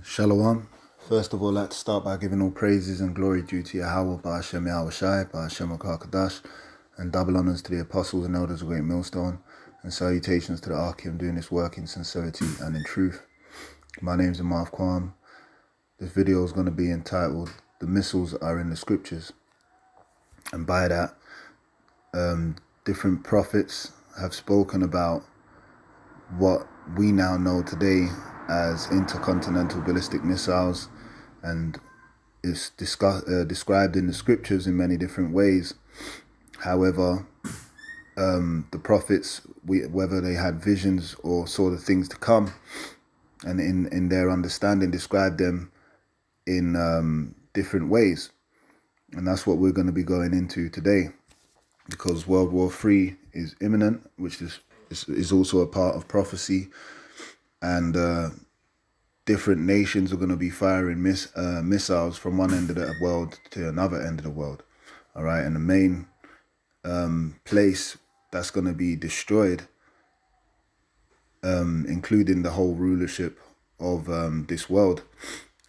Shalom. First of all, I'd like to start by giving all praises and glory due to Yahweh, Ba'ashem Yahweh Shai, Ba'ashem HaKadash, and double honors to the apostles and elders of Great Millstone, and salutations to the Archeum doing this work in sincerity and in truth. My name's Amarv Kwam. This video is going to be entitled, The Missiles Are in the Scriptures. And by that, different prophets have spoken about what we now know today as intercontinental ballistic missiles, and it's described in the scriptures in many different ways. However, the prophets, whether they had visions or saw the things to come, and in their understanding described them in different ways. And that's what we're going to be going into today, because World War III is imminent, which is also a part of prophecy. And different nations are going to be firing missiles from one end of the world to another end of the world. All right, and the main place that's going to be destroyed, including the whole rulership of this world,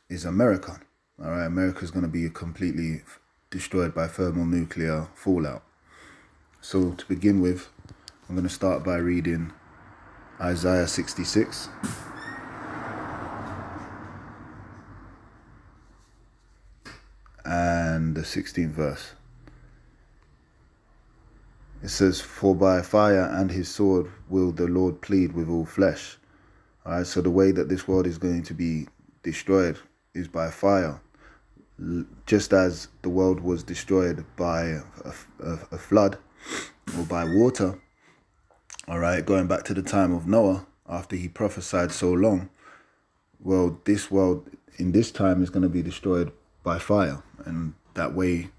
is America. All right, America is going to be completely destroyed by thermonuclear fallout. So to begin with, I'm going to start by reading Isaiah 66. And the 16th verse. It says, "For by fire and his sword will the Lord plead with all flesh." All right, so the way that this world is going to be destroyed is by fire. Just as the world was destroyed by a flood or by water. All right, going back to the time of Noah, after he prophesied so long, well, this world in this time is going to be destroyed by fire. And that way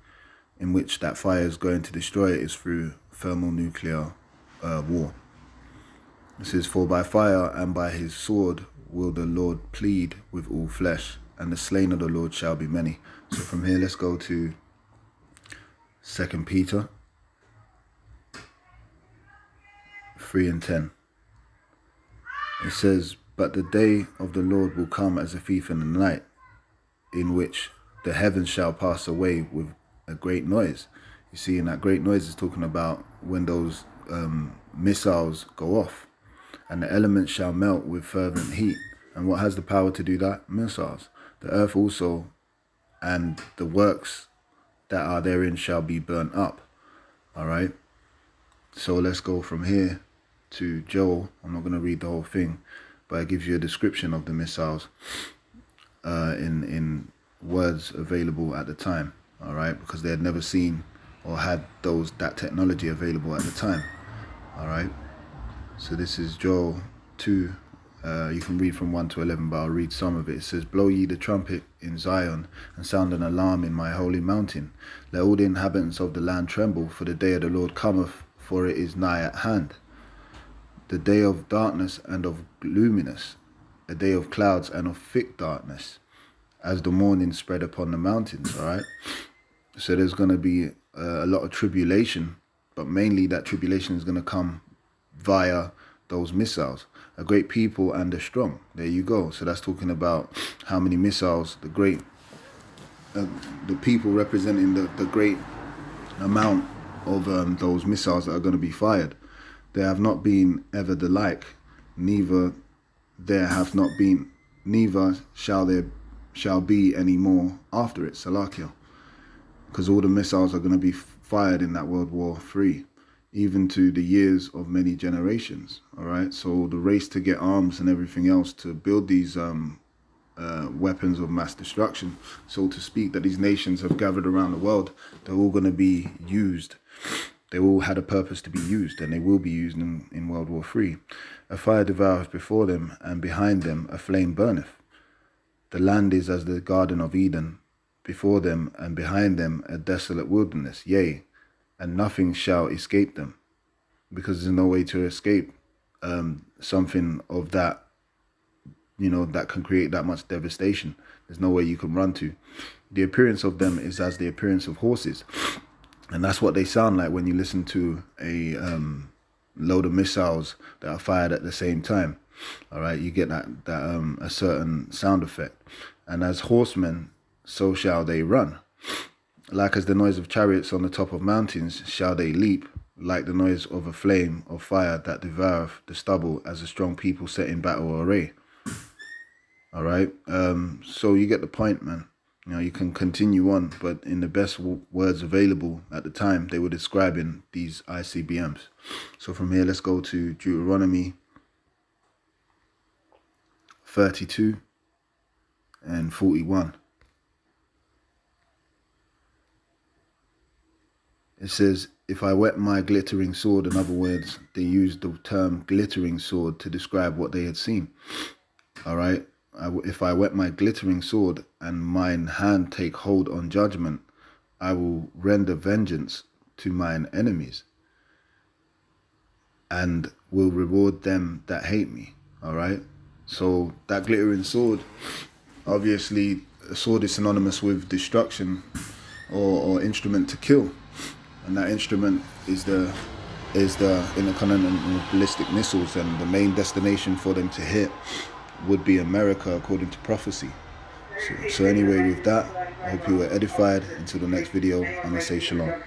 in which that fire is going to destroy it is through thermonuclear war. It says, "For by fire and by his sword will the Lord plead with all flesh, and the slain of the Lord shall be many." So from here, let's go to 2 Peter 3:10. It says, "But the day of the Lord will come as a thief in the night, in which the heavens shall pass away with a great noise." You see, and that great noise is talking about when those missiles go off, and the elements shall melt with fervent heat. And what has the power to do that? Missiles. The earth also and the works that are therein shall be burnt up. All right. So let's go from here to Joel. I'm not going to read the whole thing, but it gives you a description of the missiles in words available at the time. All right, because they had never seen or had that technology available at the time. All right, so this is Joel 2. You can read from 1 to 11, but I'll read some of it. It says, "Blow ye the trumpet in Zion, and sound an alarm in my holy mountain. Let all the inhabitants of the land tremble, for the day of the Lord cometh, for it is nigh at hand. The day of darkness and of gloominess, a day of clouds and of thick darkness, as the morning spread upon the mountains." All right, so there's going to be a lot of tribulation, but mainly that tribulation is going to come via those missiles. "A great people and a strong." There you go. So that's talking about how many missiles, the people representing the great amount of those missiles that are going to be fired. "There have not been ever the like, neither shall there be any more after it." Salakia. Because all the missiles are going to be fired in that World War III, even to the years of many generations. All right, so the race to get arms and everything else to build these weapons of mass destruction, so to speak, that these nations have gathered around the world, they're all going to be used. They all had a purpose to be used, and they will be used in World War III. "A fire devoureth before them, and behind them a flame burneth. The land is as the Garden of Eden, before them and behind them a desolate wilderness. Yea, and nothing shall escape them." Because there's no way to escape something of that, that can create that much devastation. There's no way you can run to. "The appearance of them is as the appearance of horses." And that's what they sound like when you listen to a load of missiles that are fired at the same time. All right, you get that a certain sound effect. And as horsemen, so shall they run. Like as the noise of chariots on the top of mountains shall they leap, like the noise of a flame of fire that devoureth the stubble, as a strong people set in battle array. All right, so you get the point, man. You know, you can continue on, but in the best words available at the time, they were describing these ICBMs. So from here, let's go to Deuteronomy 32 and 41. It says, if I whet my glittering sword, in other words, they used the term glittering sword to describe what they had seen. All right. If I whet my glittering sword and mine hand take hold on judgment, I will render vengeance to mine enemies and will reward them that hate me. All right. So that glittering sword, obviously, a sword is synonymous with destruction or instrument to kill. And that instrument is the intercontinental ballistic missiles, and the main destination for them to hit would be America, according to prophecy. So anyway, with that, I hope you were edified. Until the next video, I'm going to say shalom.